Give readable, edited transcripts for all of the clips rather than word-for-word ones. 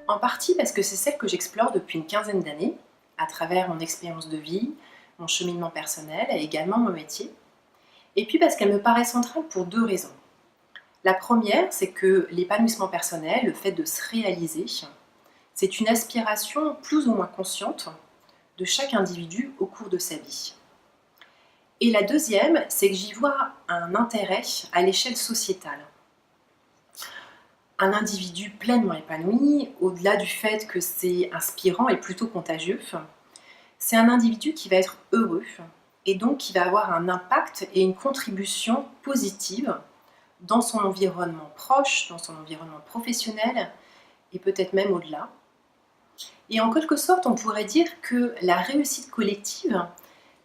En partie parce que c'est celle que j'explore depuis une quinzaine d'années, à travers mon expérience de vie, mon cheminement personnel et également mon métier. Et puis parce qu'elle me paraît centrale pour deux raisons. La première, c'est que l'épanouissement personnel, le fait de se réaliser, c'est une aspiration plus ou moins consciente de chaque individu au cours de sa vie. Et la deuxième, c'est que j'y vois un intérêt à l'échelle sociétale. Un individu pleinement épanoui, au-delà du fait que c'est inspirant et plutôt contagieux, c'est un individu qui va être heureux et donc qui va avoir un impact et une contribution positive dans son environnement proche, dans son environnement professionnel et peut-être même au-delà. Et en quelque sorte, on pourrait dire que la réussite collective,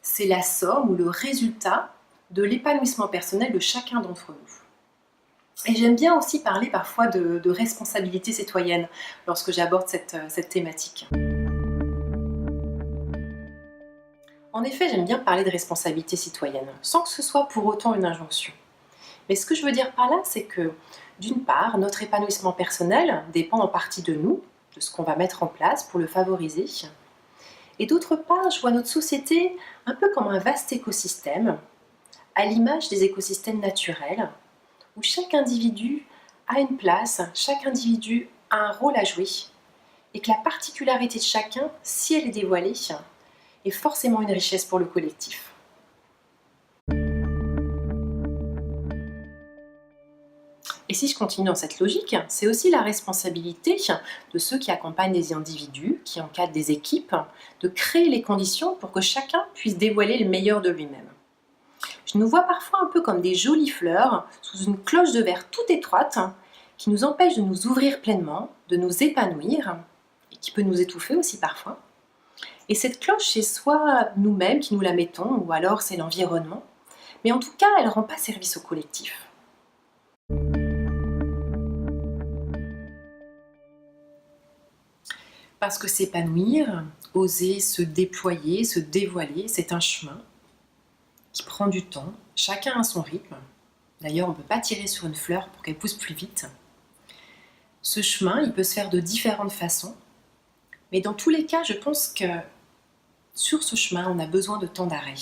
c'est la somme ou le résultat de l'épanouissement personnel de chacun d'entre nous. Et j'aime bien aussi parler parfois de responsabilité citoyenne lorsque j'aborde cette thématique. En effet, j'aime bien parler de responsabilité citoyenne, sans que ce soit pour autant une injonction. Mais ce que je veux dire par là, c'est que, d'une part, notre épanouissement personnel dépend en partie de nous, de ce qu'on va mettre en place pour le favoriser. Et d'autre part, je vois notre société un peu comme un vaste écosystème, à l'image des écosystèmes naturels, où chaque individu a une place, chaque individu a un rôle à jouer, et que la particularité de chacun, si elle est dévoilée, est forcément une richesse pour le collectif. Et si je continue dans cette logique, c'est aussi la responsabilité de ceux qui accompagnent des individus, qui encadrent des équipes, de créer les conditions pour que chacun puisse dévoiler le meilleur de lui-même. Je nous vois parfois un peu comme des jolies fleurs sous une cloche de verre toute étroite qui nous empêche de nous ouvrir pleinement, de nous épanouir et qui peut nous étouffer aussi parfois. Et cette cloche, c'est soit nous-mêmes qui nous la mettons ou alors c'est l'environnement, mais en tout cas, elle ne rend pas service au collectif. Parce que s'épanouir, oser se déployer, se dévoiler, c'est un chemin qui prend du temps, chacun a son rythme. D'ailleurs, on ne peut pas tirer sur une fleur pour qu'elle pousse plus vite. Ce chemin, il peut se faire de différentes façons, mais dans tous les cas, je pense que sur ce chemin, on a besoin de temps d'arrêt.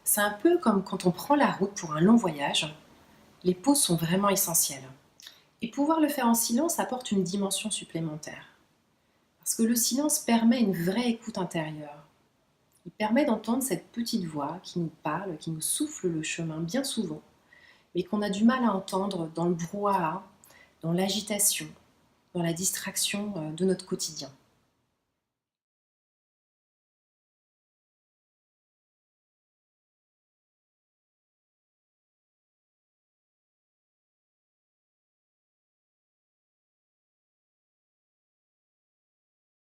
C'est un peu comme quand on prend la route pour un long voyage, les pauses sont vraiment essentielles. Et pouvoir le faire en silence apporte une dimension supplémentaire. Parce que le silence permet une vraie écoute intérieure. Il permet d'entendre cette petite voix qui nous parle, qui nous souffle le chemin bien souvent, mais qu'on a du mal à entendre dans le brouhaha, dans l'agitation, dans la distraction de notre quotidien.